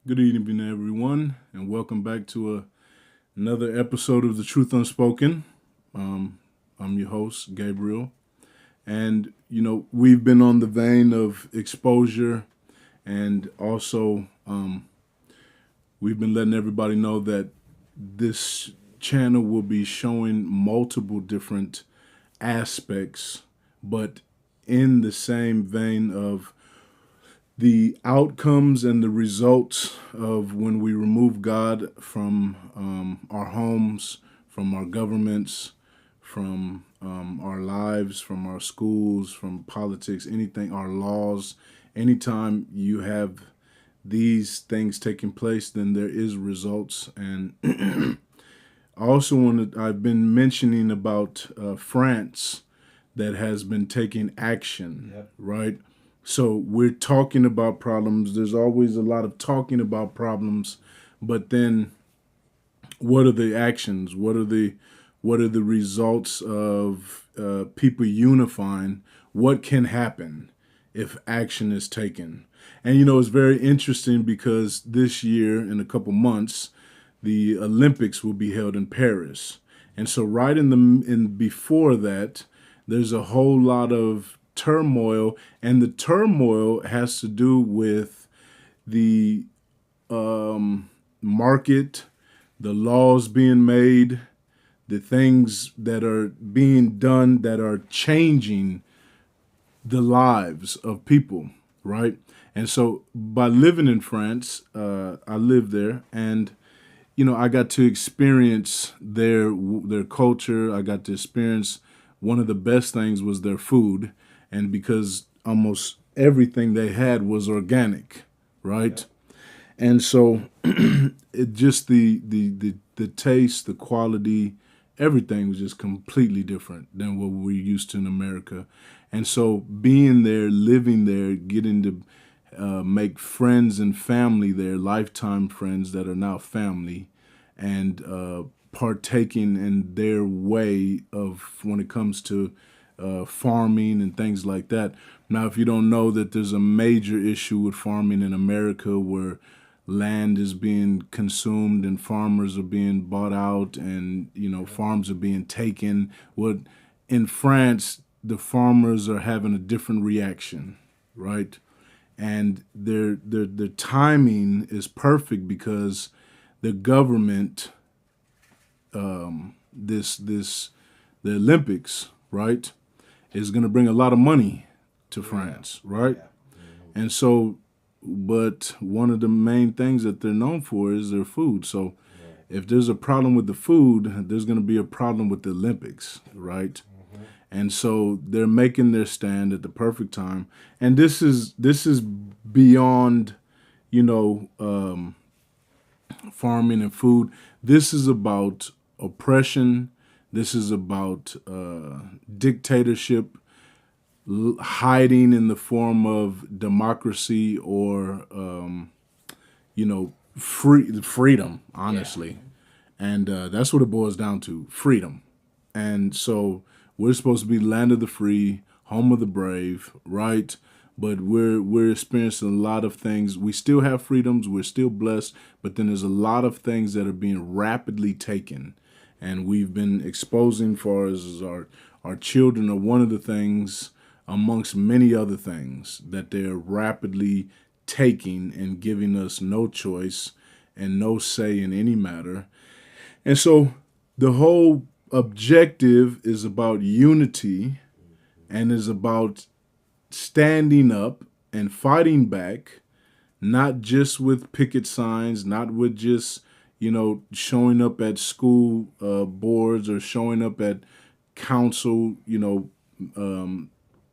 Good evening, everyone, and welcome back to another episode of The Truth Unspoken. Um, I'm your host, Gabriel, and we've been on the vein of exposure, and also we've been letting everybody know that this channel will be showing multiple different aspects, but in the same vein of the outcomes and the results of when we remove God from our homes, from our governments, from our lives, from our schools, from politics, anything, our laws. Anytime you have these things taking place, then there is results. And I also wanted, I've been mentioning about France that has been taking action, right? So we're talking about problems. There's always a lot of talking about problems, but then what are the actions? What are the results of people unifying? What can happen if action is taken? And it's very interesting because this year, in a couple months, the Olympics will be held in Paris. And so right in before that, there's a whole lot of turmoil, and the turmoil has to do with the market, the laws being made, the things that are being done that are changing the lives of people, right? And so by living in France, I lived there, and I got to experience their culture. I got to experience one of the best things was their food, and because almost everything they had was organic, right? And so it just the taste, the quality, everything was just completely different than what we're used to in America. And so being there, living there, getting to make friends and family there, lifetime friends that are now family, and partaking in their way of when it comes to farming and things like that. Now, if you don't know that there's a major issue with farming in America where land is being consumed and farmers are being bought out and farms are being taken. What in France, the farmers are having a different reaction, right? And their timing is perfect because the government, this the Olympics, right, is going to bring a lot of money to France, right? And so, but one of the main things that they're known for is their food. So if there's a problem with the food, there's going to be a problem with the Olympics, right? And so they're making their stand at the perfect time. And this is beyond, you know, farming and food. This is about oppression. This is about dictatorship, hiding in the form of democracy or freedom. Honestly, and that's what it boils down to: freedom. And so we're supposed to be land of the free, home of the brave, right? But we're experiencing a lot of things. We still have freedoms. We're still blessed, but then there's a lot of things that are being rapidly taken, and we've been exposing for us as our children are one of the things amongst many other things that they're rapidly taking and giving us no choice and no say in any matter. And so the whole objective is about unity and is about standing up and fighting back, not just with picket signs, not with just, showing up at school boards or showing up at council,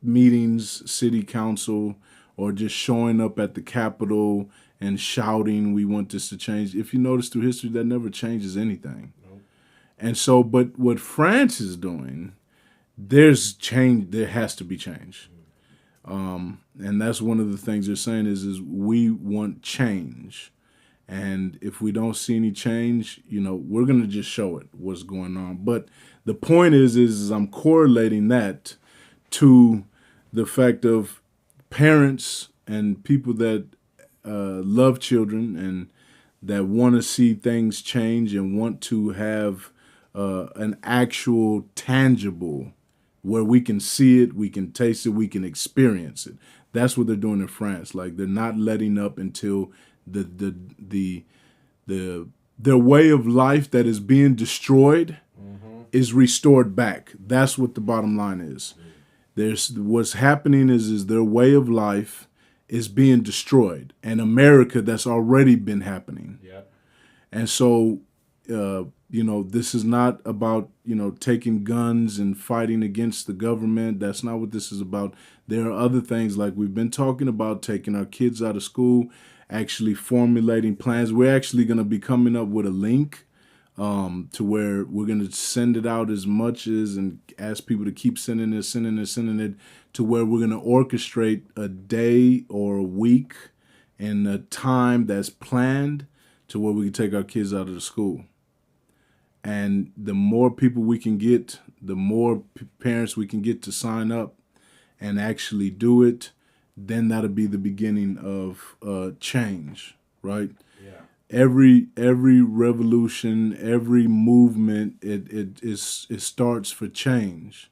meetings, city council, or just showing up at the Capitol and shouting, we want this to change. If you notice through history, that never changes anything. And so, but what France is doing, there's change. There has to be change, and that's one of the things they're saying is we want change, and if we don't see any change, we're gonna just show it what's going on. But the point is I'm correlating that to the fact of parents and people that love children and that want to see things change and want to have an actual tangible where we can see it, we can taste it, we can experience it. That's what they're doing in France. Like they're not letting up until the the their way of life that is being destroyed is restored back. That's what the bottom line is. There's what's happening is their way of life is being destroyed, and America that's already been happening. Yep. And so, this is not about taking guns and fighting against the government. That's not what this is about. There are other things like we've been talking about, taking our kids out of school, actually formulating plans. We're actually going to be coming up with a link to where we're going to send it out as much as and ask people to keep sending it to where we're going to orchestrate a day or a week and a time that's planned to where we can take our kids out of the school. And the more people we can get, the more parents we can get to sign up and actually do it, then that'll be the beginning of change, right? Yeah. Every revolution, every movement, it starts for change.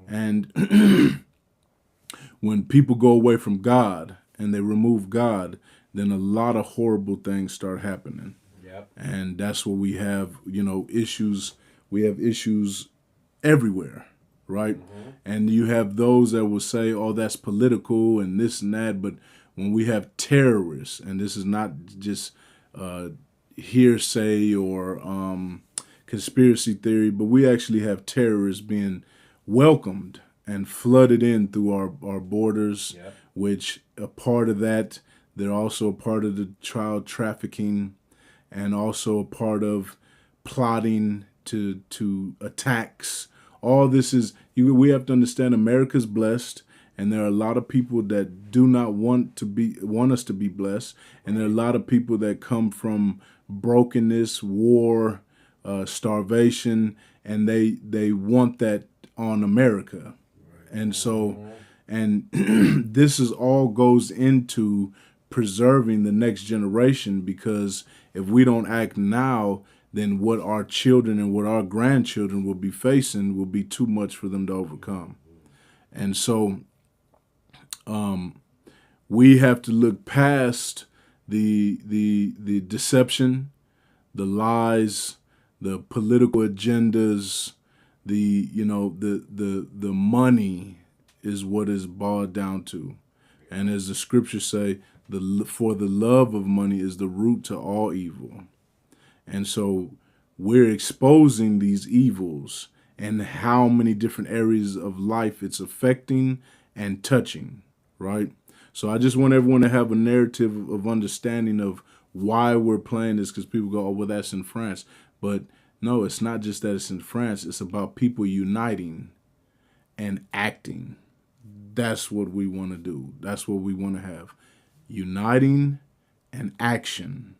And when people go away from God and they remove God, then a lot of horrible things start happening. Yep. And that's what we have, issues. We have issues everywhere, right? And you have those that will say, oh, that's political and this and that. But when we have terrorists, and this is not just hearsay or conspiracy theory, but we actually have terrorists being welcomed and flooded in through our borders, Yep. which a part of that, they're also a part of the child trafficking and also a part of plotting to attacks. All this is, we have to understand America's blessed, and there are a lot of people that do not want us to be blessed, and there are a lot of people that come from brokenness, war, starvation, and they want that on America. And so, and this is all goes into preserving the next generation, because if we don't act now, then what our children and what our grandchildren will be facing will be too much for them to overcome. And so we have to look past the deception, the lies, the political agendas, the money is what is boiled down to. And as the scriptures say, for the love of money is the root to all evil. And so we're exposing these evils and how many different areas of life it's affecting and touching, right? So I just want everyone to have a narrative of understanding of why we're playing this, because people go, oh, well, that's in France. But no, it's not just that it's in France. It's about people uniting and acting. That's what we want to do. That's what we want to have. Uniting and action.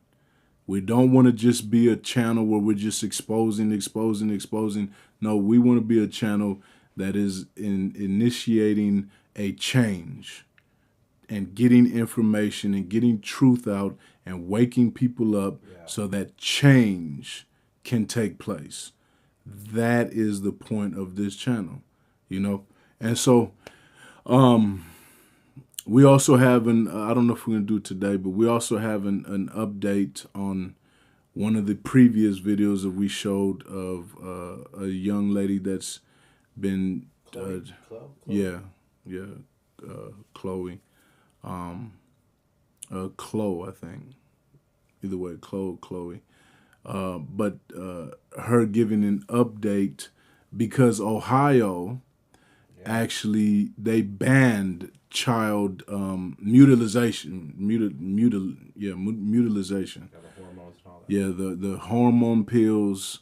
We don't want to just be a channel where we're just exposing. No, we want to be a channel that is initiating a change and getting information and getting truth out and waking people up so that change can take place. That is the point of this channel, And so we also have I don't know if we're going to do it today, but we also have an update on one of the previous videos that we showed of a young lady that's been, Khloe. Khloe. Khloe, I think. Either way, Khloe. But her giving an update because Ohio actually, they banned child mutilization. Mutilization. Got the hormones and all that. Yeah, the hormone pills,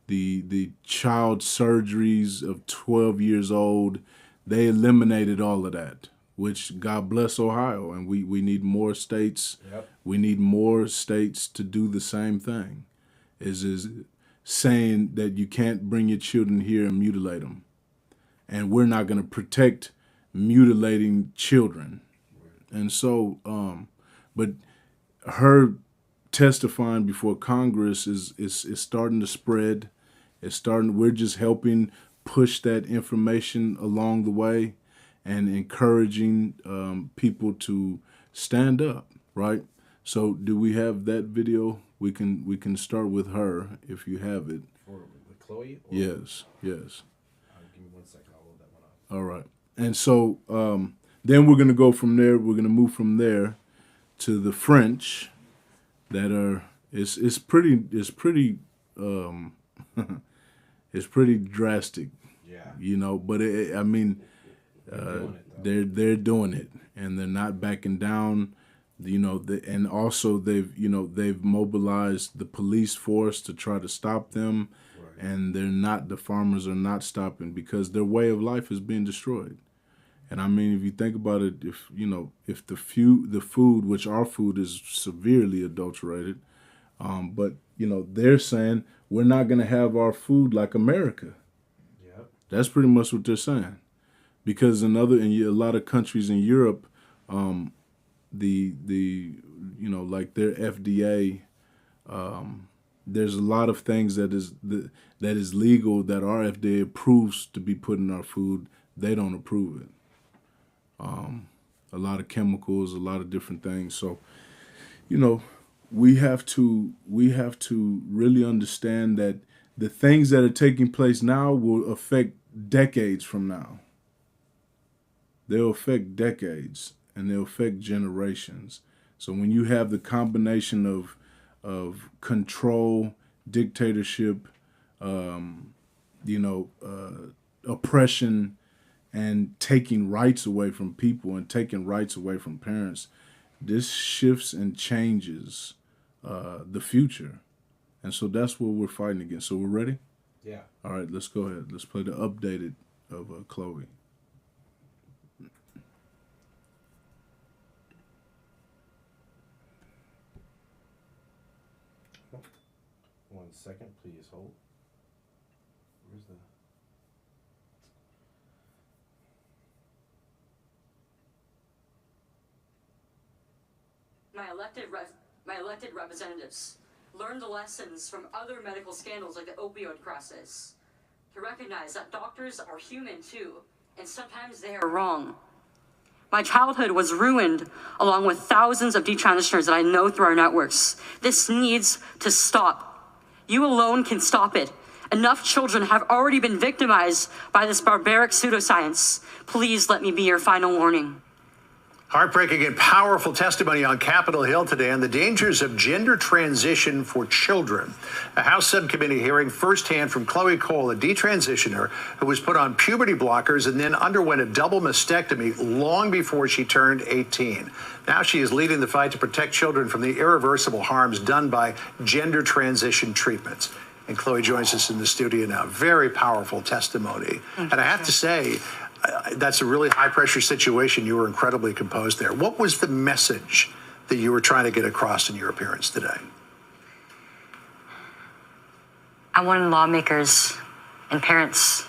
the child surgeries of 12 years old, they eliminated all of that, which God bless Ohio, and we need more states. Yep. We need more states to do the same thing. Is saying that you can't bring your children here and mutilate them. And we're not going to protect mutilating children. And so But her testifying before Congress is starting to spread. It's starting. We're just helping push that information along the way, and encouraging people to stand up. Right. So, do we have that video? We can start with her if you have it. With Khloe? Yes. Yes. Give me 1 second. I'll load that one up. All right. And so then we're gonna go from there. We're gonna move from there to the French that are it's pretty it's pretty drastic, Yeah. you know. But I mean, they're doing it, and they're not backing down. You know, and also they've mobilized the police force to try to stop them, Right. and the farmers are not stopping because their way of life is being destroyed. And I mean, if you think about it, if the food, which our food is severely adulterated, but they're saying we're not going to have our food like America. Yep. That's pretty much what they're saying, because in a lot of countries in Europe, like their FDA, there's a lot of things that is legal that our FDA approves to be put in our food. They don't approve it. A lot of chemicals, a lot of different things. So, we have to really understand that the things that are taking place now will affect decades from now. They'll affect decades, and they'll affect generations. So when you have the combination of control, dictatorship, oppression, and taking rights away from people and taking rights away from parents, this shifts and changes the future. And so that's what we're fighting against. So we're ready? Yeah. All right, let's go ahead. Let's play the updated of Khloe. One second, please hold. Where's the... My elected representatives learned the lessons from other medical scandals like the opioid crisis, to recognize that doctors are human too, and sometimes they are wrong. My childhood was ruined, along with thousands of detransitioners that I know through our networks. This needs to stop. You alone can stop it. Enough children have already been victimized by this barbaric pseudoscience. Please let me be your final warning. Heartbreaking and powerful testimony on Capitol Hill today on the dangers of gender transition for children. A House subcommittee hearing firsthand from Khloe Cole, a detransitioner who was put on puberty blockers and then underwent a double mastectomy long before she turned 18. Now she is leading the fight to protect children from the irreversible harms done by gender transition treatments. And Khloe joins us in the studio now. Very powerful testimony. And I have to say, that's a really high-pressure situation. You were incredibly composed there. What was the message that you were trying to get across in your appearance today? I wanted lawmakers and parents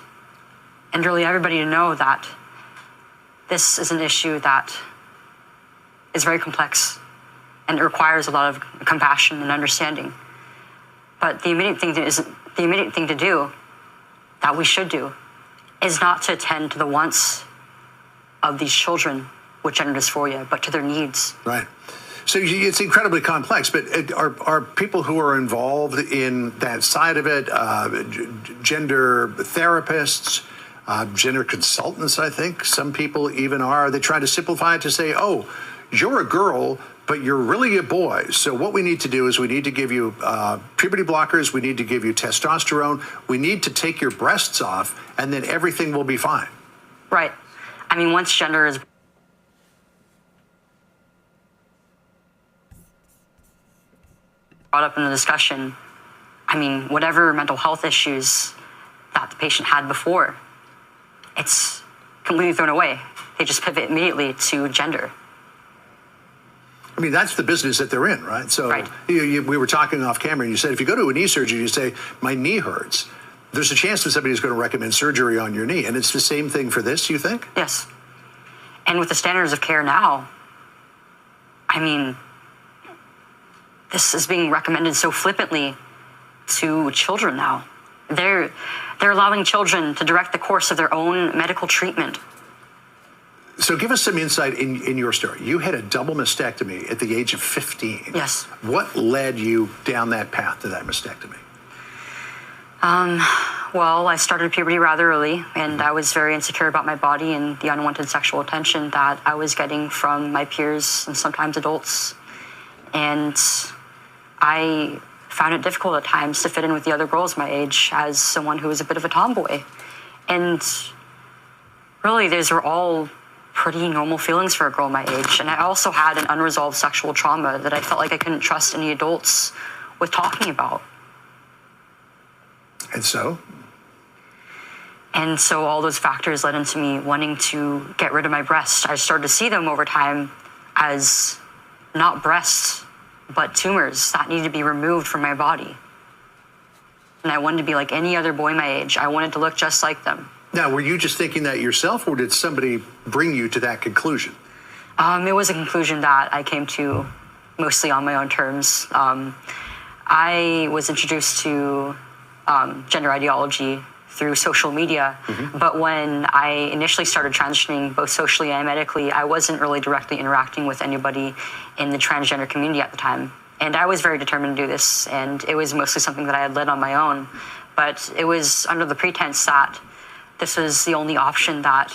and really everybody to know that this is an issue that is very complex and it requires a lot of compassion and understanding. But the immediate thing to do, that we should do, is not to attend to the wants of these children with gender dysphoria, but to their needs. Right. So it's incredibly complex, but are people who are involved in that side of it, gender therapists, gender consultants, I think some people even are, they try to simplify it to say, oh, you're a girl, but you're really a boy. So what we need to do is we need to give you puberty blockers, we need to give you testosterone, we need to take your breasts off, and then everything will be fine. Right. I mean, once gender is brought up in the discussion, I mean, whatever mental health issues that the patient had before, it's completely thrown away. They just pivot immediately to gender. I mean, that's the business that they're in, right? So right. We were talking off camera, and you said, if you go to a knee surgery, you say, my knee hurts. There's a chance that somebody's going to recommend surgery on your knee. And it's the same thing for this, you think? Yes. And with the standards of care now, I mean, this is being recommended so flippantly to children now. They're allowing children to direct the course of their own medical treatment. So give us some insight in your story. You had a double mastectomy at the age of 15. Yes. What led you down that path to that mastectomy? Well, I started puberty rather early, and I was very insecure about my body and the unwanted sexual attention that I was getting from my peers and sometimes adults. And I found it difficult at times to fit in with the other girls my age as someone who was a bit of a tomboy. And really, these were all pretty normal feelings for a girl my age. And I also had an unresolved sexual trauma that I felt like I couldn't trust any adults with talking about. And so? And so all those factors led into me wanting to get rid of my breasts. I started to see them over time as not breasts, but tumors that needed to be removed from my body. And I wanted to be like any other boy my age. I wanted to look just like them. Now, were you just thinking that yourself, or did somebody bring you to that conclusion? It was a conclusion that I came to mostly on my own terms. I was introduced to gender ideology through social media, but when I initially started transitioning both socially and medically, I wasn't really directly interacting with anybody in the transgender community at the time. And I was very determined to do this, and it was mostly something that I had led on my own, but it was under the pretense that this was the only option that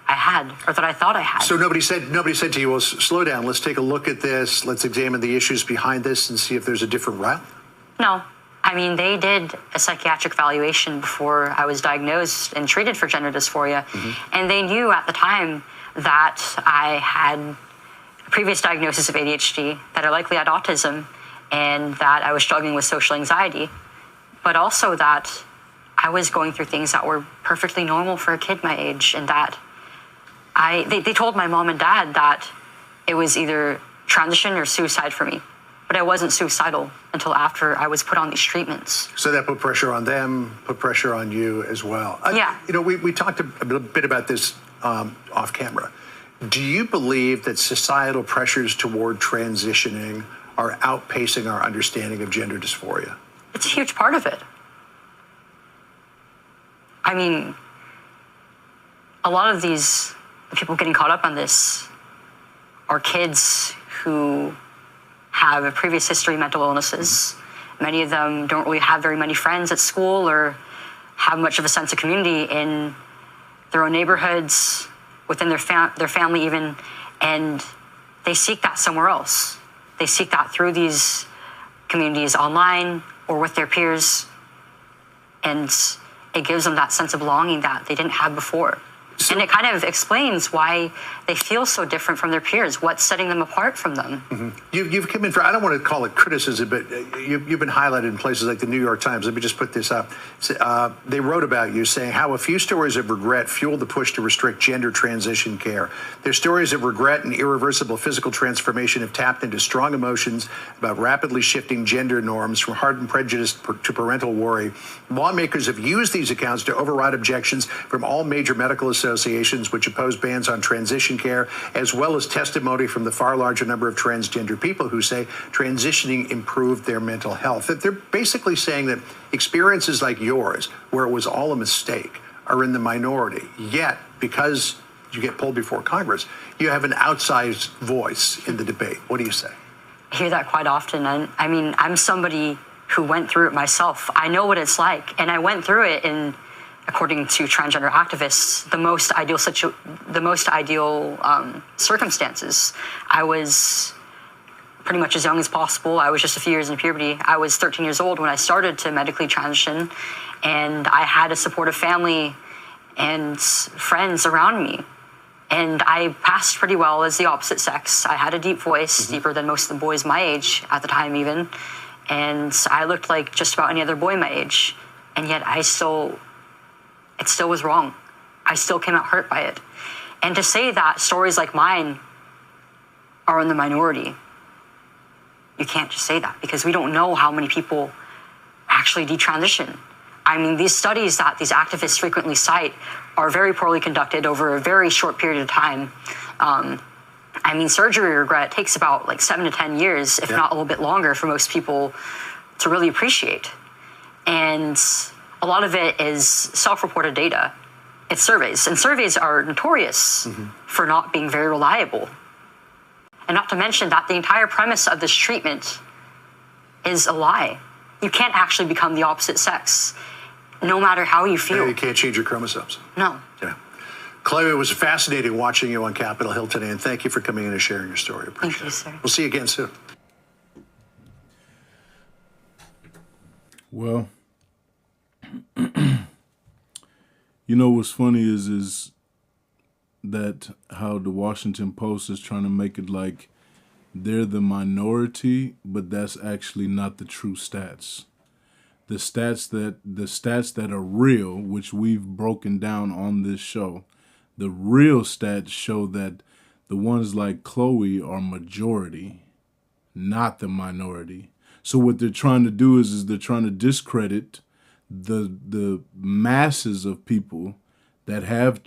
I had, or that I thought I had. So nobody said to you, well, slow down, let's take a look at this, let's examine the issues behind this and see if there's a different route? No. I mean, they did a psychiatric evaluation before I was diagnosed and treated for gender dysphoria. And they knew at the time that I had a previous diagnosis of ADHD, that I likely had autism, and that I was struggling with social anxiety, but also that I was going through things that were perfectly normal for a kid my age, and that they told my mom and dad that it was either transition or suicide for me. But I wasn't suicidal until after I was put on these treatments. So that put pressure on them, put pressure on you as well. Yeah. You know, we talked a bit about this off camera. Do you believe that societal pressures toward transitioning are outpacing our understanding of gender dysphoria? It's a huge part of it. I mean, a lot of these people getting caught up on this are kids who have a previous history of mental illnesses. Many of them don't really have very many friends at school or have much of a sense of community in their own neighborhoods, within their family even, and they seek that somewhere else. They seek that through these communities online or with their peers, and it gives them that sense of belonging that they didn't have before. And it kind of explains why they feel so different from their peers, what's setting them apart from them. You've come in for, I don't want to call it criticism, but you've been highlighted in places like the New York Times. Let me just put this up. They wrote about you saying how a few stories of regret fueled the push to restrict gender transition care. Their stories of regret and irreversible physical transformation have tapped into strong emotions about rapidly shifting gender norms, from hardened prejudice to parental worry. Lawmakers have used these accounts to override objections from all major medical associations which oppose bans on transition care, as well as testimony from the far larger number of transgender people who say transitioning improved their mental health. That they're basically saying that experiences like yours, where it was all a mistake, are in the minority. Yet, because you get pulled before Congress, you have an outsized voice in the debate. What do you say? I hear that quite often. And I mean, I'm somebody who went through it myself. I know what it's like, and I went through it in, according to transgender activists, the most ideal circumstances. I was pretty much as young as possible. I was just a few years in puberty. I was 13 years old when I started to medically transition, and I had a supportive family and friends around me. And I passed pretty well as the opposite sex. I had a deep voice, deeper than most of the boys my age at the time even. And I looked like just about any other boy my age. And yet it still was wrong. I still came out hurt by it. And to say that stories like mine are in the minority, you can't just say that, because we don't know how many people actually detransition. I mean, these studies that these activists frequently cite are very poorly conducted over a very short period of time. I mean, surgery regret takes about like 7 to 10 years, if not a little bit longer, for most people to really appreciate. And a lot of it is self-reported data. It's surveys, and surveys are notorious for not being very reliable. And not to mention that the entire premise of this treatment is a lie. You can't actually become the opposite sex, no matter how you feel. You can't change your chromosomes. No. Yeah. Chloe, it was fascinating watching you on Capitol Hill today, and thank you for coming in and sharing your story. Appreciate Thank you, sir. We'll see you again soon. Well, you know what's funny is that how the Washington Post is trying to make it like they're the minority, but that's actually not the true stats. The stats that are real, which we've broken down on this show, the real stats show that the ones like Khloe are majority, not the minority. So what they're trying to do is they're trying to discredit the masses of people that have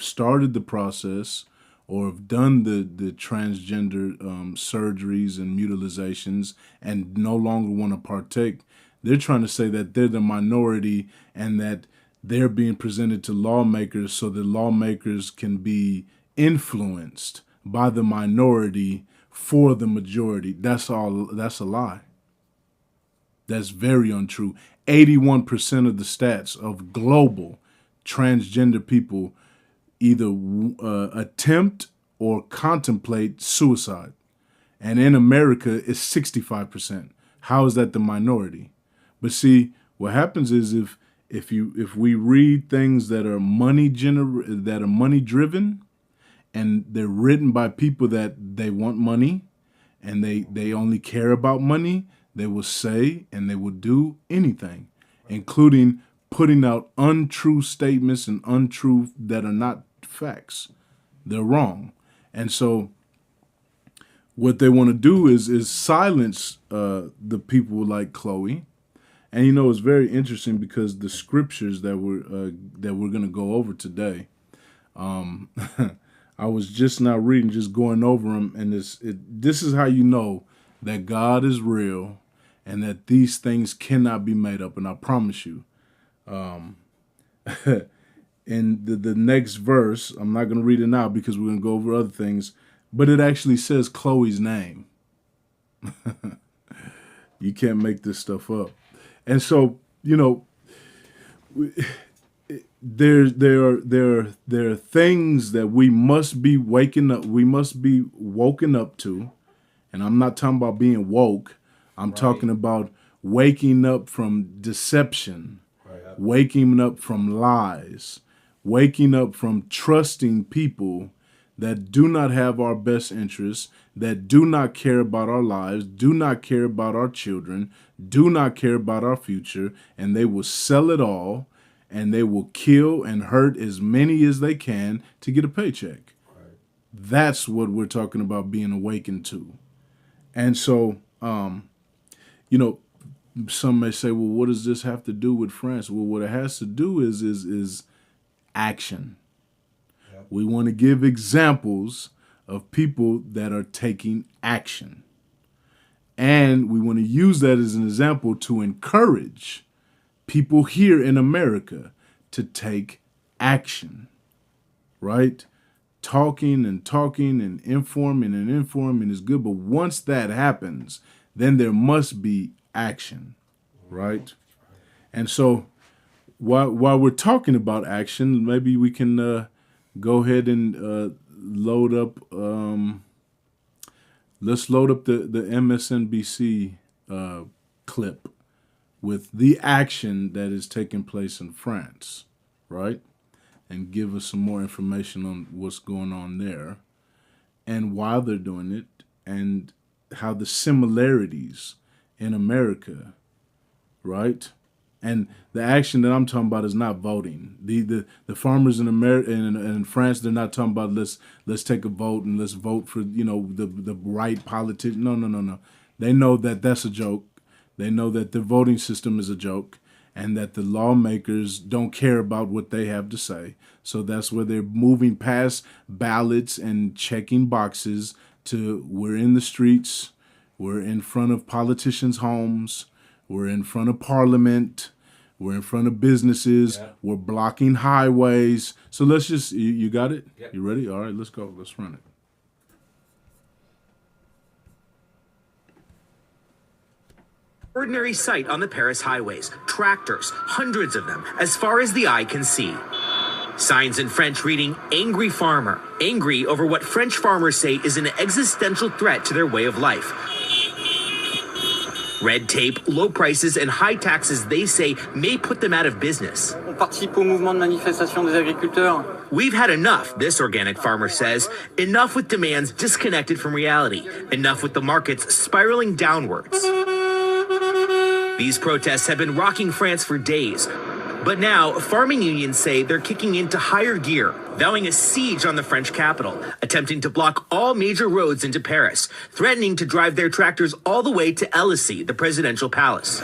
started the process or have done the transgender surgeries and mutilations and no longer want to partake. They're trying to say that they're the minority and that they're being presented to lawmakers so the lawmakers can be influenced by the minority for the majority. That's all. That's a lie. That's very untrue. 81% of the stats of global transgender people either attempt or contemplate suicide. And in America, it's 65%. How is that the minority? But see, what happens is if we read things that are money driven, and they're written by people that they want money, and they only care about money, they will say and they will do anything, including putting out untrue statements and untrue that are not facts. They're wrong. And so what they want to do is silence the people like Khloe. And you know, it's very interesting because the scriptures that we're going to go over today, I was just now reading, just going over them, and this is how you know that God is real and that these things cannot be made up. And I promise you, in the next verse, I'm not going to read it now because we're going to go over other things, but it actually says Khloe's name. You can't make this stuff up. And so, you know, there are things that we must be woken up to. And I'm not talking about being woke. I'm talking about waking up from deception, waking up from lies, waking up from trusting people that do not have our best interests, that do not care about our lives, do not care about our children, do not care about our future, and they will sell it all, and they will kill and hurt as many as they can to get a paycheck. Right. That's what we're talking about being awakened to. And so, you know, some may say, well, what does this have to do with France? Well, what it has to do is action. Yep. We want to give examples of people that are taking action. And we want to use that as an example to encourage people here in America to take action, right? Talking and informing is good. But once that happens, then there must be action, right? And so while we're talking about action, maybe we can go ahead and load up. Let's load up the MSNBC clip with the action that is taking place in France, right? And give us some more information on what's going on there and why they're doing it and how the similarities in America, right? And the action that I'm talking about is not voting. The farmers in America in France, they're not talking about let's take a vote and let's vote for, you know, the right politician. No. They know that that's a joke. They know that the voting system is a joke, and that the lawmakers don't care about what they have to say. So that's where they're moving past ballots and checking boxes to we're in the streets, we're in front of politicians' homes, we're in front of parliament, we're in front of businesses, we're blocking highways. So let's just, you got it? Yep. You ready? All right, let's go. Let's run it. Ordinary sight on the Paris highways. Tractors, hundreds of them, as far as the eye can see. Signs in French reading, "Angry Farmer." Angry over what French farmers say is an existential threat to their way of life. Red tape, low prices, and high taxes they say may put them out of business. On participe au mouvement de manifestation des agriculteurs. We've had enough, this organic farmer says. Enough with demands disconnected from reality. Enough with the markets spiraling downwards. These protests have been rocking France for days. But now, farming unions say they're kicking into higher gear, vowing a siege on the French capital, attempting to block all major roads into Paris, threatening to drive their tractors all the way to Élysée, the presidential palace.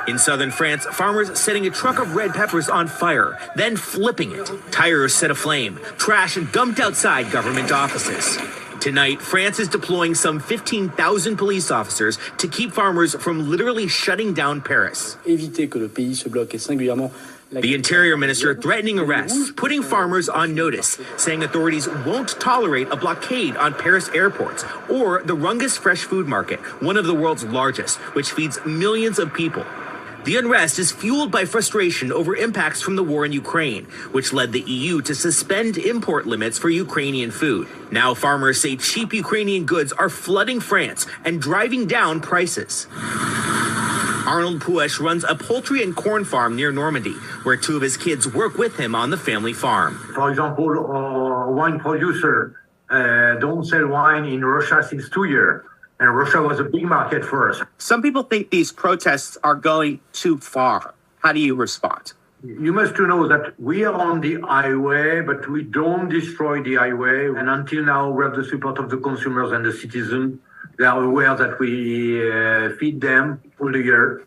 In southern France, farmers setting a truck of red peppers on fire, then flipping it. Tires set aflame, trash dumped outside government offices. Tonight, France is deploying some 15,000 police officers to keep farmers from literally shutting down Paris. Éviter que le pays se bloque et singulièrement The interior minister threatening arrests, putting farmers on notice, saying authorities won't tolerate a blockade on Paris airports or the Rungus fresh food market, one of the world's largest, which feeds millions of people. The unrest is fueled by frustration over impacts from the war in Ukraine, which led the EU to suspend import limits for Ukrainian food. Now farmers say cheap Ukrainian goods are flooding France and driving down prices. Arnold Puesch runs a poultry and corn farm near Normandy, where two of his kids work with him on the family farm. For example, wine producer don't sell wine in Russia since 2 years. And Russia was a big market for us. Some people think these protests are going too far. How do you respond? You must know that we are on the highway, but we don't destroy the highway. And until now, we have the support of the consumers and the citizens. They are aware that we feed them all the year.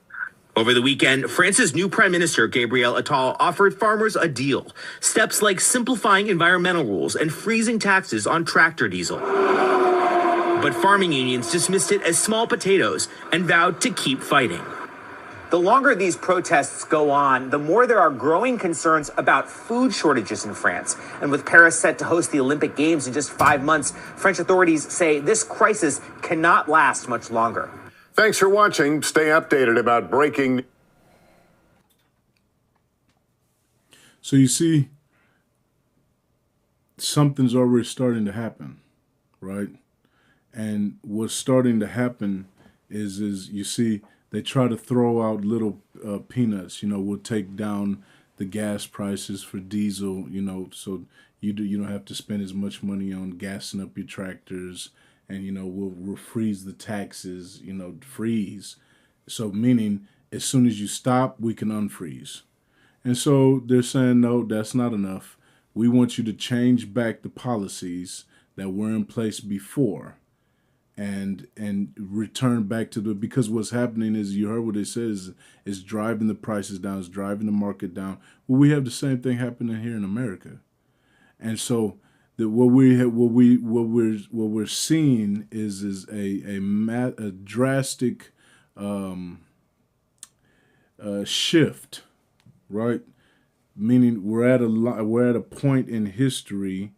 Over the weekend, France's new Prime Minister, Gabriel Attal, offered farmers a deal. Steps like simplifying environmental rules and freezing taxes on tractor diesel. But farming unions dismissed it as small potatoes and vowed to keep fighting. The longer these protests go on, the more there are growing concerns about food shortages in France. And with Paris set to host the Olympic Games in just 5 months, French authorities say this crisis cannot last much longer. Thanks for watching. Stay updated about breaking. So you see, something's already starting to happen, right? And what's starting to happen is you see, they try to throw out little peanuts. You know, we'll take down the gas prices for diesel. You know, so you don't have to spend as much money on gassing up your tractors. And you know, we'll freeze the taxes. You know, freeze. So meaning, as soon as you stop, we can unfreeze. And so they're saying, no, that's not enough. We want you to change back the policies that were in place before. And return back to because what's happening is, you heard what they said, is driving the prices down, is driving the market down. Well, we have the same thing happening here in America, and so what we're seeing is a drastic shift, right? Meaning we're at a point in history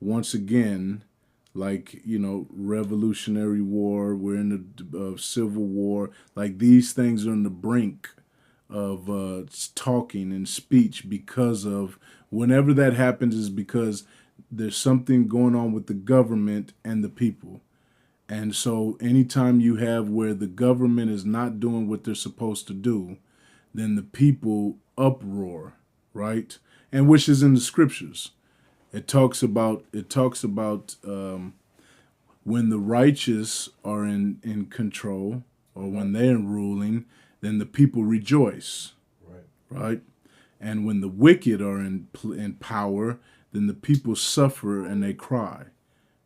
once again. Like, you know, Revolutionary War, we're in the Civil War. Like, these things are on the brink of talking and speech, because of whenever that happens is because there's something going on with the government and the people. And so anytime you have where the government is not doing what they're supposed to do, then the people uproar, right? And which is in the scriptures. It talks about when the righteous are in control, or when they're ruling, then the people rejoice, right? And when the wicked are in power, then the people suffer and they cry,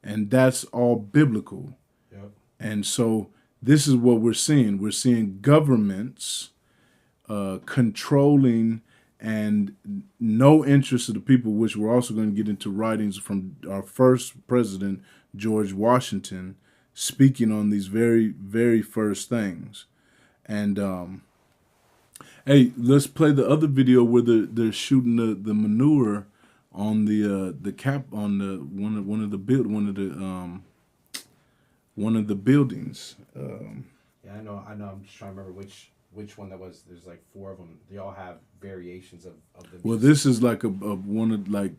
and that's all biblical. Yep. And so this is what we're seeing. We're seeing governments controlling and no interest of the people, which we're also going to get into writings from our first president, George Washington, speaking on these very, very first things. And hey, let's play the other video where they're shooting the manure on the cap on the one of the buildings. Yeah, I know. I'm just trying to remember which one that was. There's like 4 of them. They all have variations of the. Well, this is like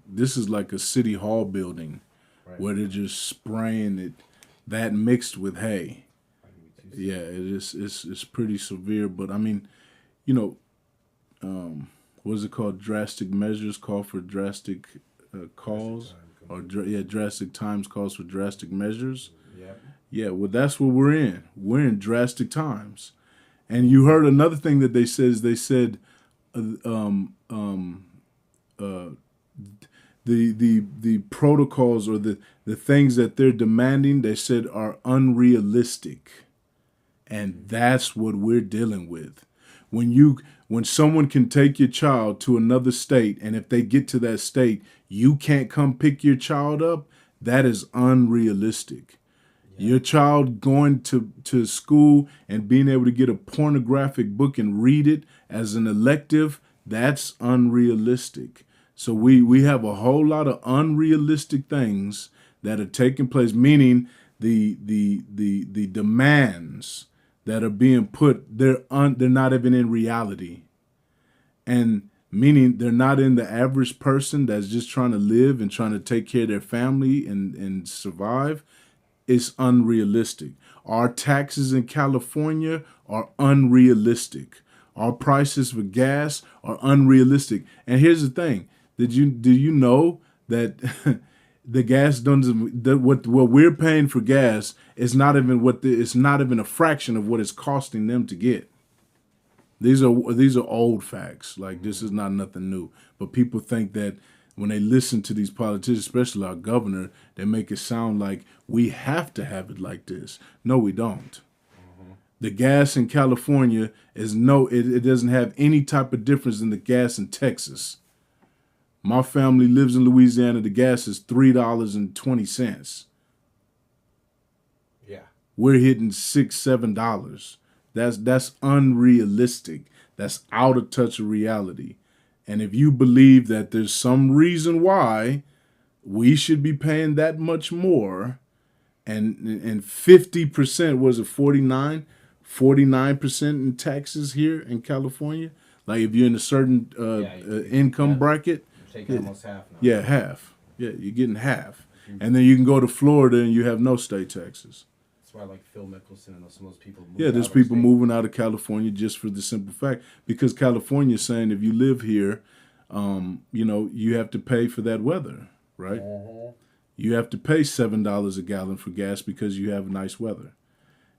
this is like a city hall building, right, where they're just spraying it, that mixed with hay. Yeah, it's pretty severe. But I mean, you know, what is it called? Drastic measures call for drastic calls, or drastic times calls for drastic measures. Yeah. Yeah. Well, that's what we're in. We're in drastic times. And you heard another thing that they said is they said the protocols or the things that they're demanding, they said are unrealistic. And that's what we're dealing with. When someone can take your child to another state, and if they get to that state, you can't come pick your child up, that is unrealistic. Your child going to school and being able to get a pornographic book and read it as an elective, that's unrealistic. So we have a whole lot of unrealistic things that are taking place, meaning the demands that are being put, they're not even in reality. And meaning they're not in the average person that's just trying to live and trying to take care of their family and survive. It's unrealistic. Our taxes in California are unrealistic. Our prices for gas are unrealistic. And here's the thing: do you know that the gas doesn't? What we're paying for gas is not even it's not even a fraction of what it's costing them to get. These are old facts. Like, this is not nothing new. But people think that when they listen to these politicians, especially our governor, they make it sound like we have to have it like this. No, we don't. Mm-hmm. The gas in California it doesn't have any type of difference than the gas in Texas. My family lives in Louisiana. The gas is $3.20. Yeah. We're hitting $6-7. That's unrealistic. That's out of touch of reality. And if you believe that there's some reason why we should be paying that much more, and 50%, was it 49% in taxes here in California? Like, if you're in a certain income bracket, you're taking almost half now. Yeah, half. Yeah, you're getting half. And then you can go to Florida and you have no state taxes. That's why, like, Phil Mickelson and some of those people. There's people moving out of California just for the simple fact, because California is saying if you live here, you have to pay for that weather, right? Uh-huh. You have to pay $7 a gallon for gas because you have nice weather,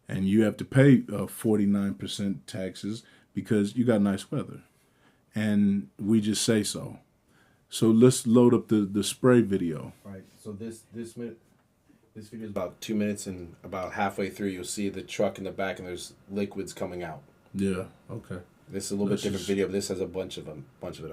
and you have to pay 49% taxes because you got nice weather, and we just say so. So let's load up the spray video. Right. So this video is about 2 minutes, and about halfway through, you'll see the truck in the back, and there's liquids coming out. Yeah. Okay. This is a little bit different video, but this has a bunch of it on there.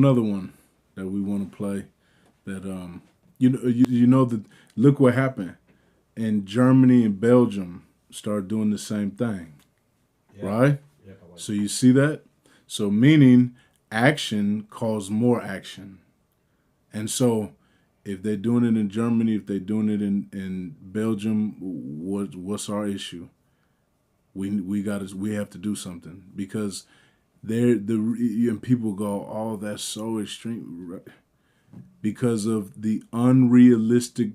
another one that we want to play. That you know that look what happened in Germany and Belgium started doing the same thing, right? Yep, I like So you see that? So meaning action caused more action. And so if they're doing it in Germany, if they're doing it in Belgium, what's our issue? We have to do something because and people go, oh, that's so extreme, because of the unrealistic,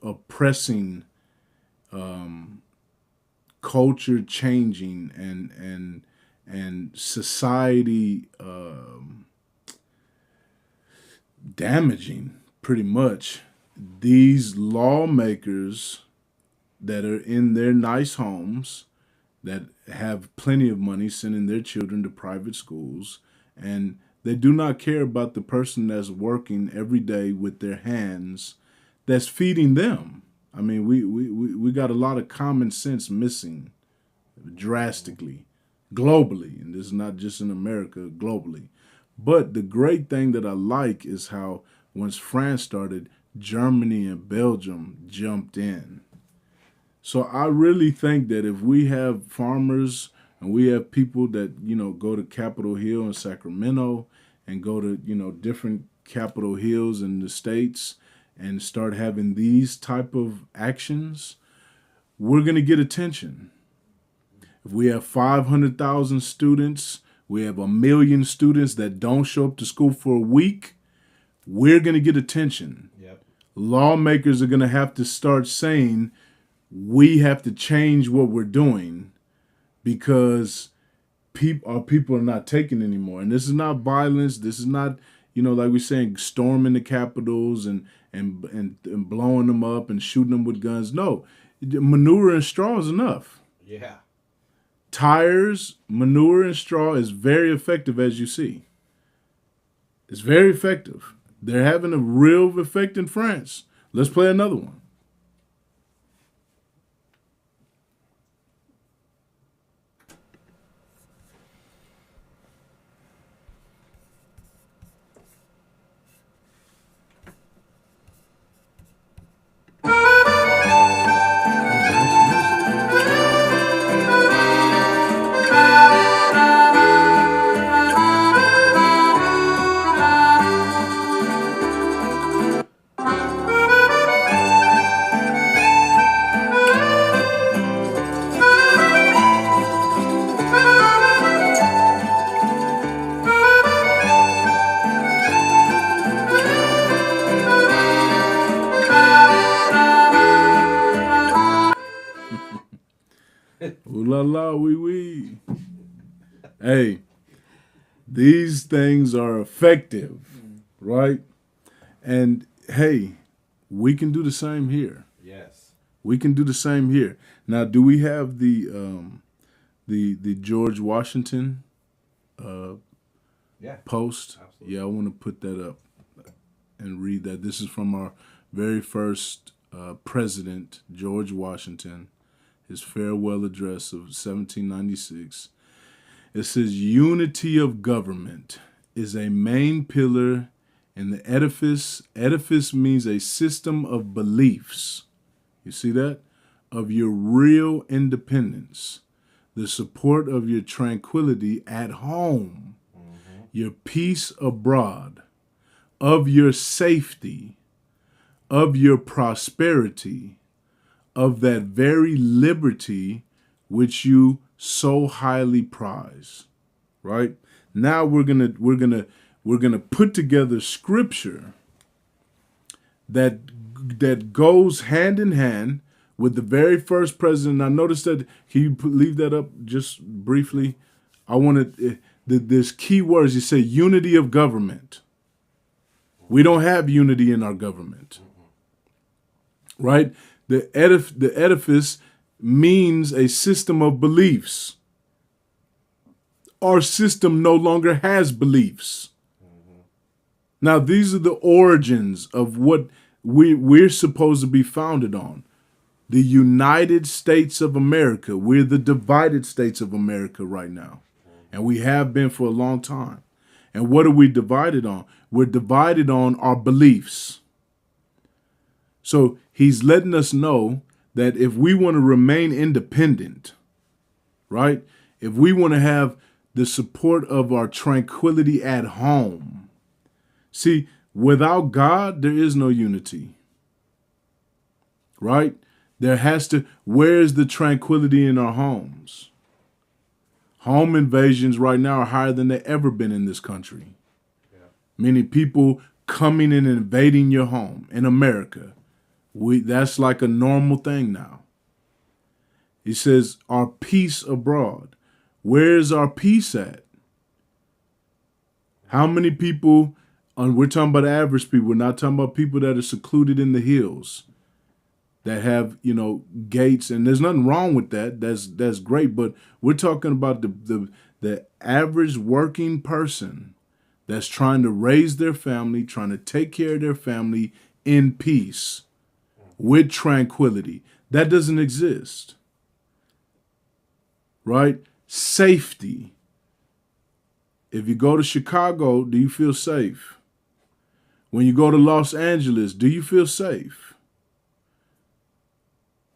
oppressing, culture changing and society damaging, pretty much. These lawmakers that are in their nice homes, that have plenty of money, sending their children to private schools, and they do not care about the person that's working every day with their hands, that's feeding them. I mean, we got a lot of common sense missing drastically, globally, and this is not just in America, globally. But the great thing that I like is how once France started, Germany and Belgium jumped in. So I really think that if we have farmers and we have people that, go to Capitol Hill in Sacramento and go to, different Capitol Hills in the States and start having these type of actions, we're going to get attention. If we have 500,000 students, we have 1 million students that don't show up to school for a week, we're going to get attention. Yep. Lawmakers are going to have to start saying, we have to change what we're doing because our people are not taking anymore. And this is not violence. This is not, like we're saying, storming the capitals and blowing them up and shooting them with guns. No, manure and straw is enough. Yeah. Tires, manure, and straw is very effective, as you see. It's very effective. They're having a real effect in France. Let's play another one. Ooh la la, wee wee. Hey, these things are effective, right? And hey, we can do the same here. Yes. We can do the same here. Now, do we have the George Washington post? Absolutely. Yeah, I want to put that up and read that. This is from our very first president, George Washington. His farewell address of 1796. It says, unity of government is a main pillar in the edifice. Edifice means a system of beliefs. You see that? Of your real independence, the support of your tranquility at home, your peace abroad, of your safety, of your prosperity, of that very liberty which you so highly prize. Right? Now we're gonna put together scripture that goes hand in hand with the very first president. Now notice that, can you leave that up just briefly? I wanted there's key words. You say unity of government. We don't have unity in our government. Right? The edifice means a system of beliefs. Our system no longer has beliefs. Now, these are the origins of what we're supposed to be founded on. The United States of America. We're the divided states of America right now. And we have been for a long time. And what are we divided on? We're divided on our beliefs. So he's letting us know that if we want to remain independent, right? If we want to have the support of our tranquility at home. See, without God, there is no unity. Right? Where's the tranquility in our homes? Home invasions right now are higher than they've ever been in this country. Yeah. Many people coming and invading your home in America. That's like a normal thing now. He says, our peace abroad. Where's our peace at? How many people, we're talking about average people, we're not talking about people that are secluded in the hills, that have, gates, and there's nothing wrong with that. That's great, but we're talking about the average working person that's trying to raise their family, trying to take care of their family in peace, with tranquility. That doesn't exist. Right? Safety. If you go to Chicago, do you feel safe? When you go to Los Angeles, do you feel safe?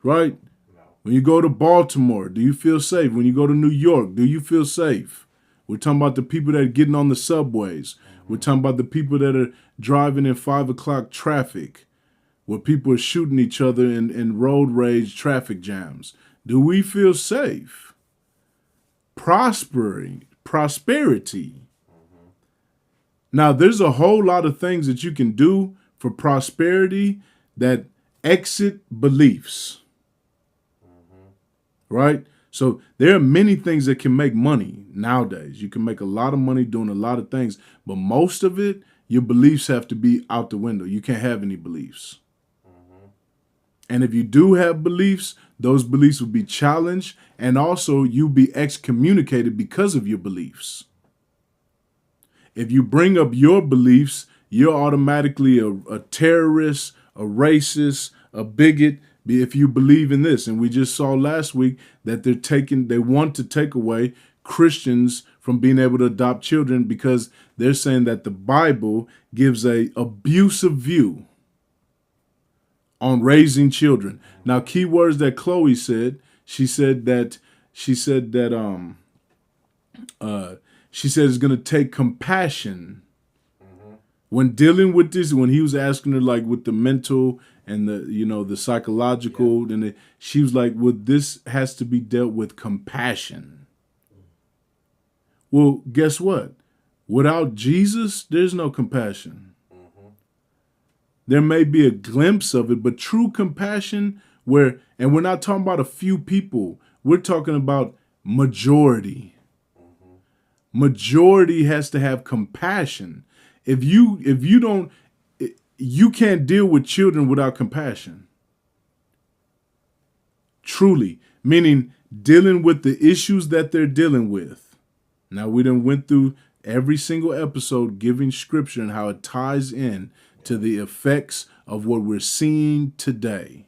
Right? No. When you go to Baltimore, do you feel safe? When you go to New York, do you feel safe? We're talking about the people that are getting on the subways. Mm-hmm. We're talking about the people that are driving in 5 o'clock traffic, where people are shooting each other in road rage traffic jams. Do we feel safe? Prosperity. Mm-hmm. Now, there's a whole lot of things that you can do for prosperity that exit beliefs. Mm-hmm. Right? So there are many things that can make money nowadays. You can make a lot of money doing a lot of things, but most of it, your beliefs have to be out the window. You can't have any beliefs. Mm-hmm. And if you do have beliefs, those beliefs will be challenged, and also you'll be excommunicated because of your beliefs. If you bring up your beliefs, you're automatically a terrorist, a racist, a bigot, if you believe in this. And we just saw last week that they want to take away Christians from being able to adopt children because they're saying that the Bible gives a abusive view on raising children. Now, key words that Khloe said. She said it's going to take compassion when dealing with this. When he was asking her, like, with the mental and the psychological, and she was like, "Well, this has to be dealt with compassion." Well, guess what? Without Jesus, there's no compassion. There may be a glimpse of it, but true compassion, and we're not talking about a few people. We're talking about majority. Mm-hmm. Majority has to have compassion. If you don't, you can't deal with children without compassion. Truly, meaning dealing with the issues that they're dealing with. Now, we done went through every single episode giving scripture and how it ties in to the effects of what we're seeing today.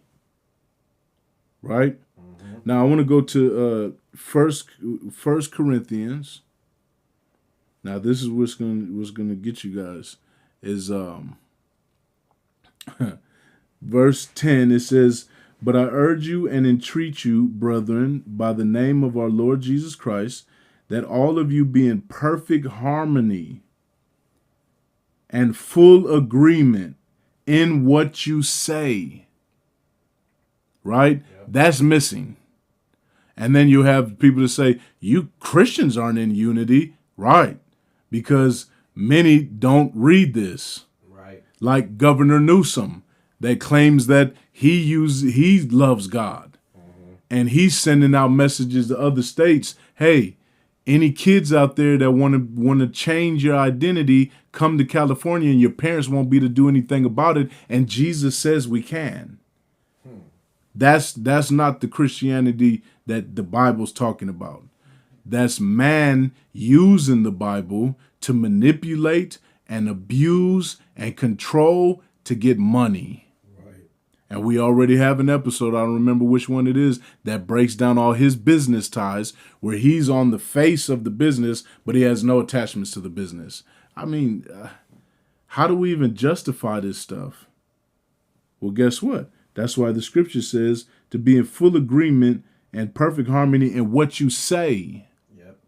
Right? Mm-hmm. Now I want to go to First Corinthians. Now this is what's gonna get you guys is verse 10. It says, "But I urge you and entreat you, brethren, by the name of our Lord Jesus Christ, that all of you be in perfect harmony and full agreement in what you say." Right? Yep. That's missing. And then you have people that say, you Christians aren't in unity. Right. Because many don't read this. Right. Like Governor Newsom, that claims that he loves God. Mm-hmm. And he's sending out messages to other states. Hey, any kids out there that want to change your identity, come to California, and your parents won't be to do anything about it. And Jesus says we can. That's not the Christianity that the Bible's talking about. That's man using the Bible to manipulate and abuse and control to get money. Right. And we already have an episode, I don't remember which one it is, that breaks down all his business ties, where he's on the face of the business, but he has no attachments to the business. I mean, how do we even justify this stuff? Well, guess what? That's why the scripture says to be in full agreement and perfect harmony in what you say. Yep.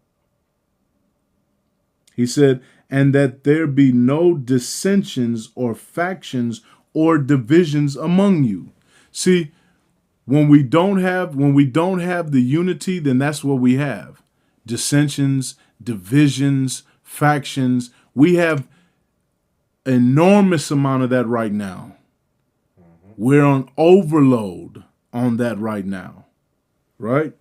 He said, and that there be no dissensions or factions or divisions among you. See, when we don't have the unity, then that's what we have. Dissensions, divisions, factions. We have enormous amount of that right now. We're on overload on that right now. Right?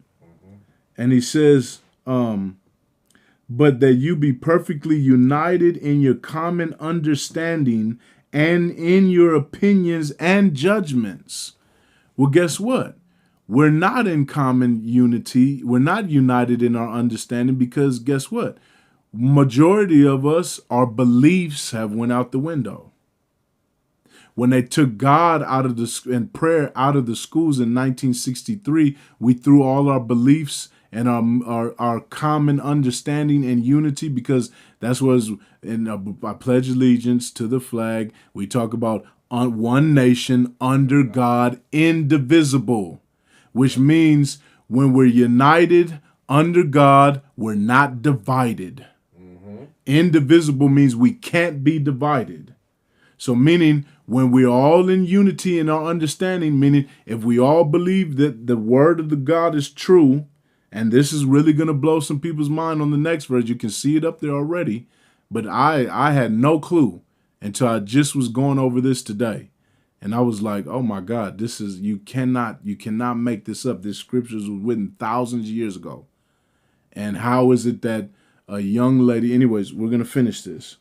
And he says, but that you be perfectly united in your common understanding and in your opinions and judgments. Well, guess what? We're not in common unity. We're not united in our understanding because guess what? Majority of us, our beliefs have went out the window. When they took God out of and prayer out of the schools in 1963, we threw all our beliefs and our common understanding and unity, because that's what was in I pledge allegiance to the flag. We talk about one nation under God, indivisible, which means when we're united under God, we're not divided. Indivisible means we can't be divided. So meaning when we're all in unity in our understanding, meaning if we all believe that the word of the God is true, and this is really going to blow some people's mind on the next verse. You can see it up there already. But I had no clue until I just was going over this today. And I was like, oh my God, this is, you cannot make this up. This scriptures was written thousands of years ago. And how is it that a young lady, anyways, we're going to finish this.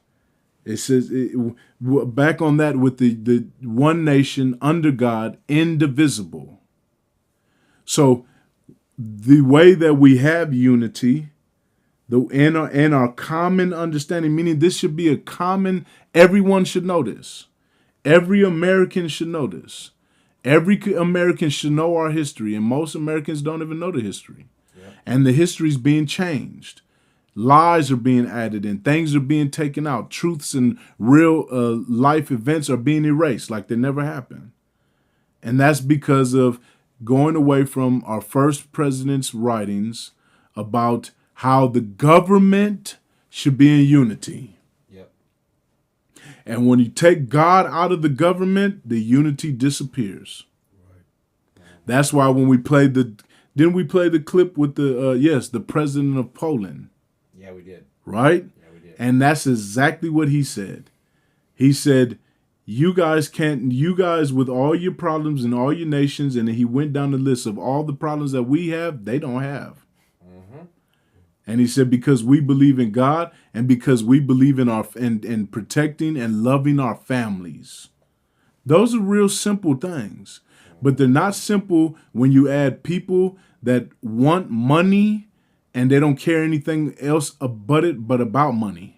It says, back on that with the one nation under God, indivisible. So, the way that we have unity, and our common understanding, meaning this should be a common, everyone should know this. Every American should know this. Every American should know our history, and most Americans don't even know the history. Yeah. And the history is being changed. Lies are being added in. Things are being taken out. Truths and real life events are being erased like they never happened. And that's because of going away from our first president's writings about how the government should be in unity. Yep. And when you take God out of the government, the unity disappears. Right. That's why when we played didn't we play the clip with the president of Poland? Yeah, we did. Right? Yeah, we did. And that's exactly what he said. He said, you guys with all your problems and all your nations, and then he went down the list of all the problems that we have, they don't have. Mm-hmm. And he said, because we believe in God and because we believe in protecting and loving our families. Those are real simple things. But they're not simple when you add people that want money and they don't care anything else but about money.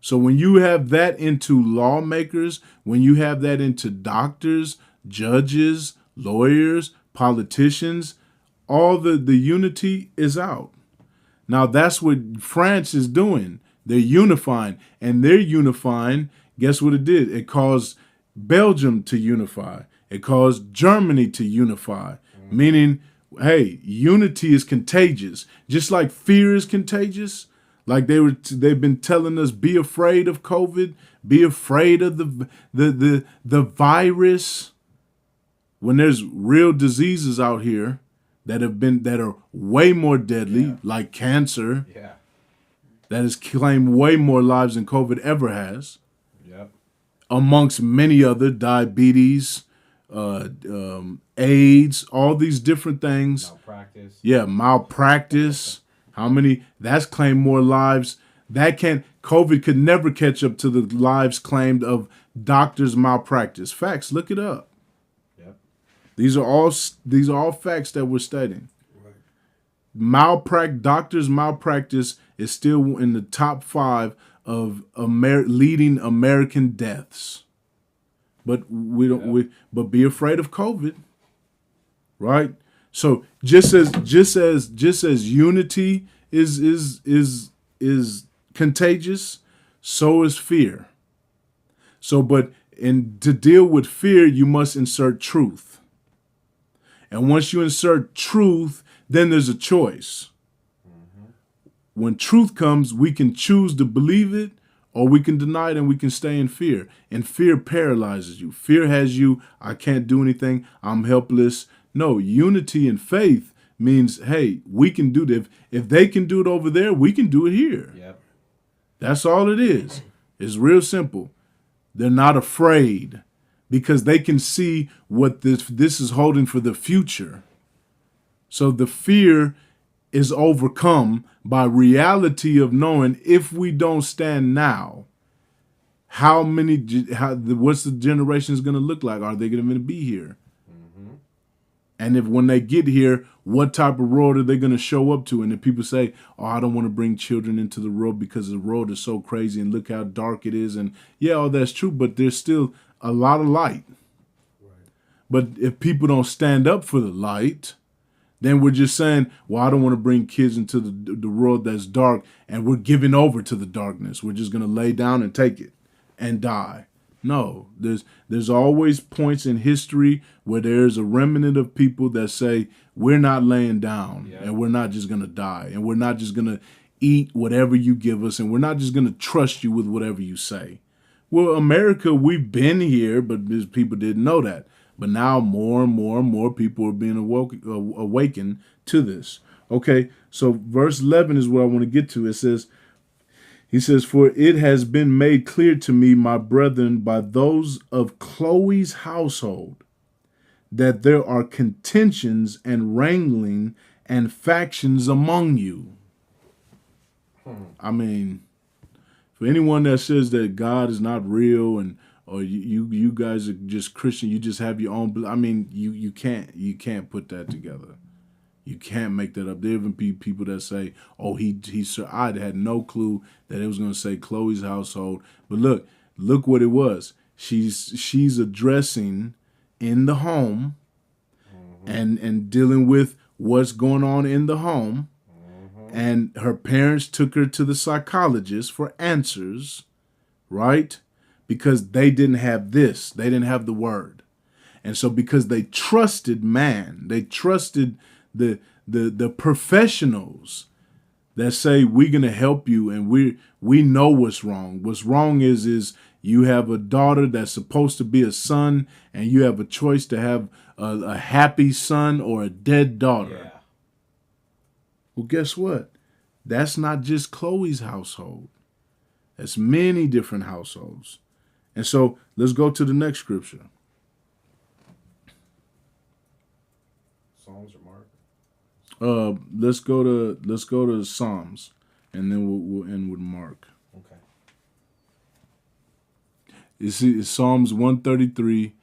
So when you have that into lawmakers, when you have that into doctors, judges, lawyers, politicians, all the unity is out. Now that's what France is doing. They're unifying, and they're unifying. Guess what it did? It caused Belgium to unify. It caused Germany to unify, meaning, hey, unity is contagious. Just like fear is contagious. Like they've been telling us, be afraid of COVID, be afraid of the virus. When there's real diseases out here that are way more deadly, like cancer, that has claimed way more lives than COVID ever has. Yep. Amongst many other diabetes, AIDS, all these different things. Malpractice. Yeah, malpractice. How many? That's claimed more lives. COVID could never catch up to the lives claimed of doctors' malpractice. Facts. Look it up. Yep. These are all facts that we're stating. Right. Doctors' malpractice is still in the top 5 of leading American deaths. But but be afraid of COVID. Right? So just as unity is contagious, so is fear. So, but to deal with fear, you must insert truth. And once you insert truth, then there's a choice. When truth comes, we can choose to believe it, or we can deny it and we can stay in fear. And fear paralyzes you. Fear has you, I can't do anything, I'm helpless. No, unity and faith means, hey, we can do this. If they can do it over there, we can do it here. Yep. That's all it is. It's real simple. They're not afraid because they can see what this is holding for the future. So the fear is overcome by reality of knowing if we don't stand now, what's the generations going to look like? Are they going to be here? And if when they get here, what type of world are they going to show up to? And if people say, oh, I don't want to bring children into the world because the world is so crazy and look how dark it is. And yeah, all that's true, but there's still a lot of light. Right. But if people don't stand up for the light, then we're just saying, well, I don't want to bring kids into the world that's dark, and we're giving over to the darkness. We're just going to lay down and take it and die. No, there's always points in history where there's a remnant of people that say, we're not laying down, and we're not just going to die, and we're not just going to eat whatever you give us, and we're not just going to trust you with whatever you say. Well, America, we've been here, but people didn't know that. But now more and more and more people are being awakened to this. Okay, so verse 11 is what I want to get to. He says, for it has been made clear to me, my brethren, by those of Chloe's household, that there are contentions and wrangling and factions among you. I mean, for anyone that says that God is not real or you guys are just Christian, you just have your own. I mean, you can't put that together. You can't make that up. There even be people that say, "Oh, I had no clue that it was going to say Chloe's household." But look what it was. She's addressing in the home, and dealing with what's going on in the home, and her parents took her to the psychologist for answers, right? Because they didn't have this. They didn't have the word. And so because they trusted man, they trusted the professionals that say, we're going to help you and we know what's wrong. What's wrong is you have a daughter that's supposed to be a son, and you have a choice to have a happy son or a dead daughter. Yeah. Well, guess what? That's not just Chloe's household. That's many different households. And so let's go to the next scripture. Psalms or Mark? Let's go to Psalms, and then we'll end with Mark. Okay. You see, it's Psalms 133.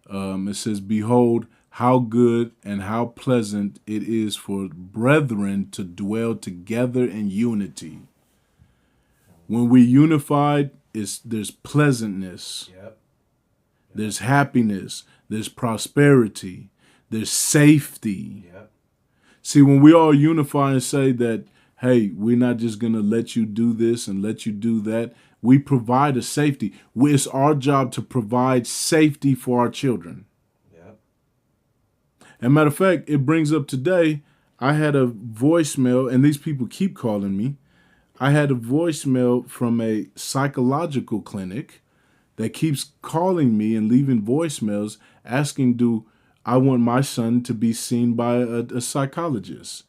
It says, "Behold, how good and how pleasant it is for brethren to dwell together in unity." When we unified, there's pleasantness, there's happiness, there's prosperity, there's safety. See, when we all unify and say that, hey, we're not just going to let you do this and let you do that, we provide a safety. It's our job to provide safety for our children. As a matter of fact, it brings up today, I had a voicemail, and these people keep calling me. I had a voicemail from a psychological clinic that keeps calling me and leaving voicemails asking, do I want my son to be seen by a psychologist?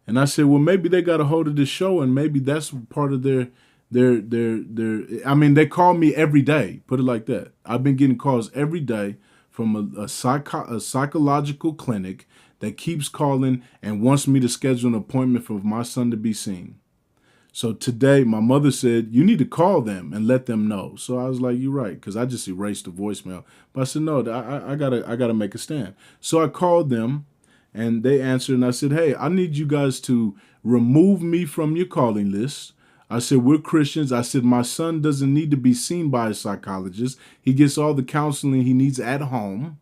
And I said, well, maybe they got a hold of this show, and maybe that's part of their I mean, they call me every day, put it like that. I've been getting calls every day from a psychological clinic that keeps calling and wants me to schedule an appointment for my son to be seen. So today, my mother said, you need to call them and let them know. So I was like, you're right, because I just erased the voicemail. But I said, no, I gotta make a stand. So I called them, and they answered, and I said, hey, I need you guys to remove me from your calling list. I said, we're Christians. I said, my son doesn't need to be seen by a psychologist. He gets all the counseling he needs at home.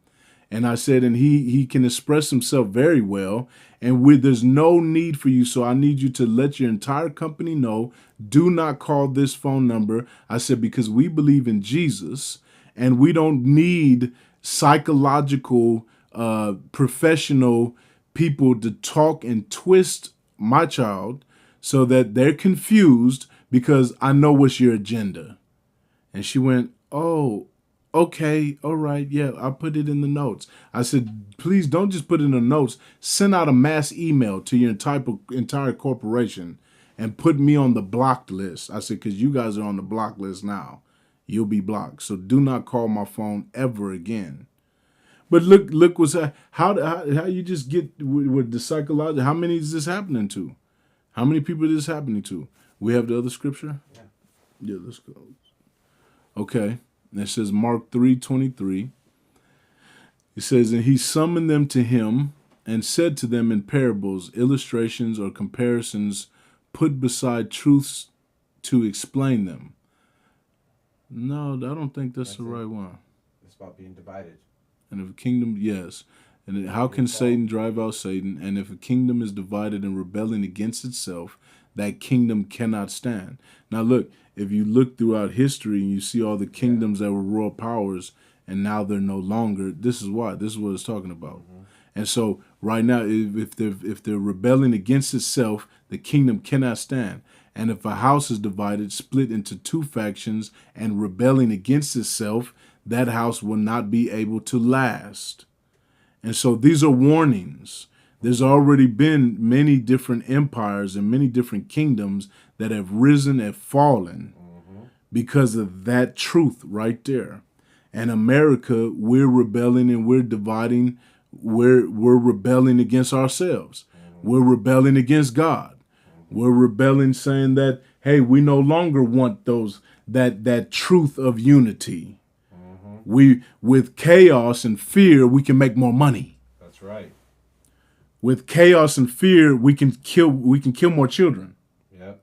And I said, and he can express himself very well. And there's no need for you. So I need you to let your entire company know, do not call this phone number. I said, because we believe in Jesus and we don't need psychological, professional people to talk and twist my child so that they're confused, because I know what's your agenda. And she went, oh, okay, all right, yeah, I'll put it in the notes. I said, please don't just put it in the notes. Send out a mass email to your entire corporation and put me on the blocked list. I said, because you guys are on the blocked list now. You'll be blocked. So do not call my phone ever again. But look what's how you just get with the psychological. How many is this happening to? How many people is this happening to? We have the other scripture? Yeah, let's go. Okay. And it says Mark 3:23. It says, and he summoned them to him and said to them in parables, illustrations, or comparisons put beside truths to explain them. No, I don't think that's the right one. It's about being divided. And if a kingdom, yes. And how can Satan drive out Satan? And if a kingdom is divided and rebelling against itself, that kingdom cannot stand. Now look, if you look throughout history and you see all the kingdoms that were royal powers and now they're no longer, this is why. This is what it's talking about. Mm-hmm. And so right now, if they're rebelling against itself, the kingdom cannot stand. And if a house is divided, split into two factions, and rebelling against itself, that house will not be able to last. And so these are warnings. There's already been many different empires and many different kingdoms that have risen and fallen because of that truth right there. And America, we're rebelling and we're dividing. We're rebelling against ourselves. We're rebelling against God. We're rebelling, saying that, hey, we no longer want that truth of unity. With chaos and fear, we can make more money. That's right. With chaos and fear, we can kill more children. Yep.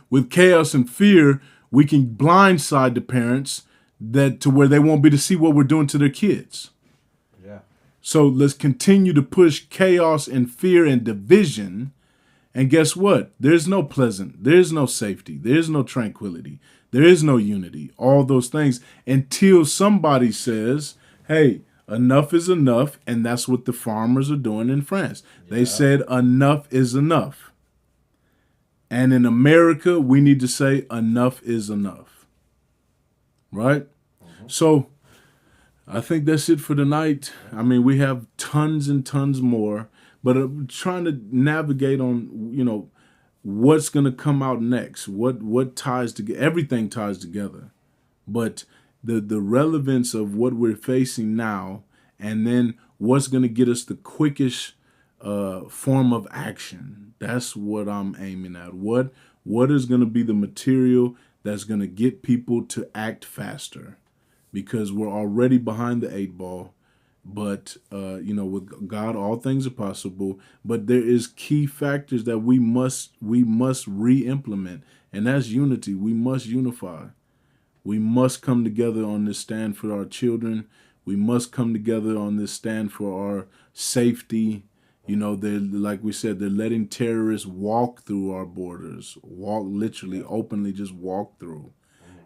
With chaos and fear, we can blindside the parents to where they won't be to see what we're doing to their kids. Yeah. So let's continue to push chaos and fear and division. And guess what? There's no safety. There's no tranquility. There is no unity. All those things until somebody says, hey, enough is enough. And that's what the farmers are doing in France. Yeah. They said enough is enough. And in America, we need to say enough is enough. Right? Mm-hmm. So I think that's it for tonight. I mean, we have tons and tons more. But I'm trying to navigate on, what's going to come out next. What ties together? Everything ties together. But the relevance of what we're facing now, and then what's going to get us the quickest form of action. That's what I'm aiming at. What is going to be the material that's going to get people to act faster? Because we're already behind the 8 ball. But, with God, all things are possible. But there is key factors that we must re-implement. And that's unity. We must unify. We must come together on this stand for our children. We must come together on this stand for our safety. They're, like we said, they're letting terrorists walk through our borders. Literally, openly just walk through.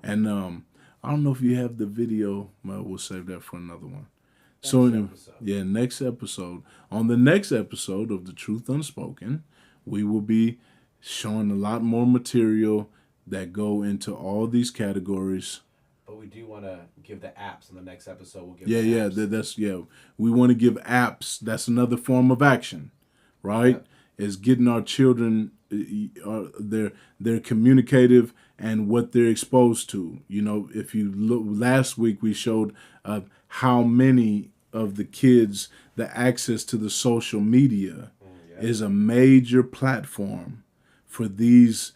And I don't know if you have the video. Well, we'll save that for another one. Next episode. On the next episode of The Truth Unspoken, we will be showing a lot more material that go into all these categories. But we do want to give the apps in the next episode. We'll give apps. We want to give apps. That's another form of action, right? Yeah. Is getting our children, they're communicative and what they're exposed to. If you look, last week we showed how many of the kids, the access to the social media is a major platform for these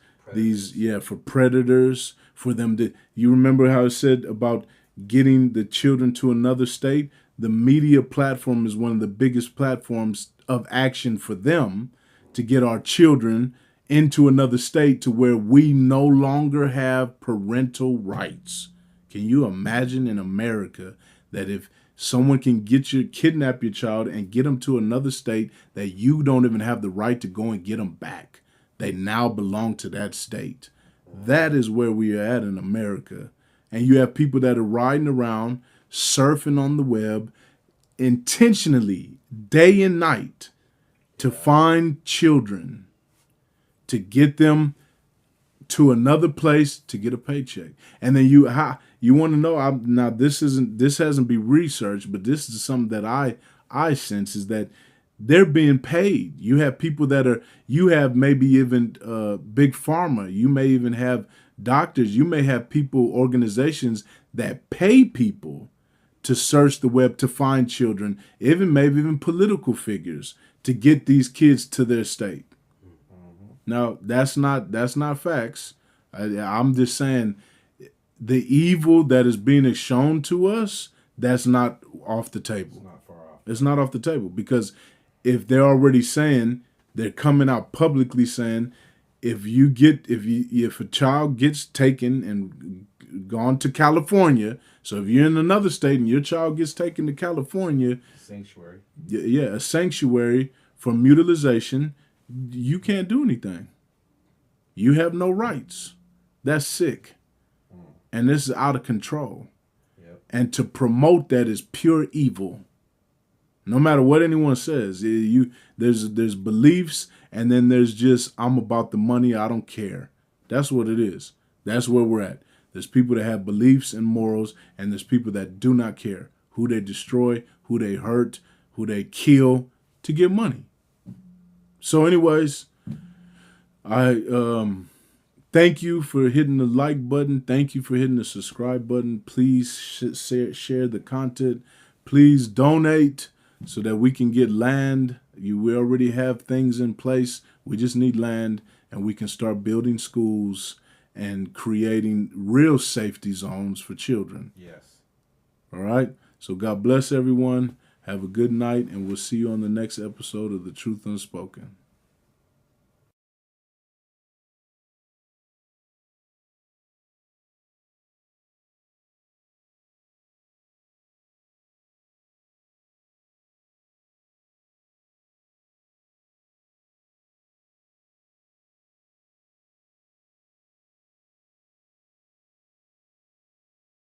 for predators, for them to, you remember how it said about getting the children to another state? The media platform is one of the biggest platforms of action for them to get our children into another state to where we no longer have parental rights. Can you imagine in America that if someone can kidnap your child and get them to another state that you don't even have the right to go and get them back, they now belong to that state. That is where we are at in America. And you have people that are riding around, surfing on the web, intentionally, day and night, to find children, to get them to another place to get a paycheck. And then you want to know, now this hasn't been researched, but this is something that I sense, is that they're being paid. You have people you have maybe even big pharma. You may even have doctors. You may have organizations that pay people to search the web to find children, maybe even political figures, to get these kids to their state. Now, that's not facts. I'm just saying the evil that is being shown to us, that's not off the table. It's not far off. It's not off the table, because if they're already saying, they're coming out publicly saying, if a child gets taken and gone to California, so if you're in another state and your child gets taken to California, Sanctuary. Yeah, a sanctuary for mutilization, you can't do anything. You have no rights. That's sick. And this is out of control. Yep. And to promote that is pure evil. No matter what anyone says, there's beliefs, and then there's just, I'm about the money, I don't care. That's what it is. That's where we're at. There's people that have beliefs and morals, and there's people that do not care who they destroy, who they hurt, who they kill to get money. So anyways, I thank you for hitting the like button. Thank you for hitting the subscribe button. Please share the content. Please donate so that we can get land. We already have things in place. We just need land, and we can start building schools and creating real safety zones for children. Yes. All right? So God bless everyone. Have a good night, and we'll see you on the next episode of The Truth Unspoken.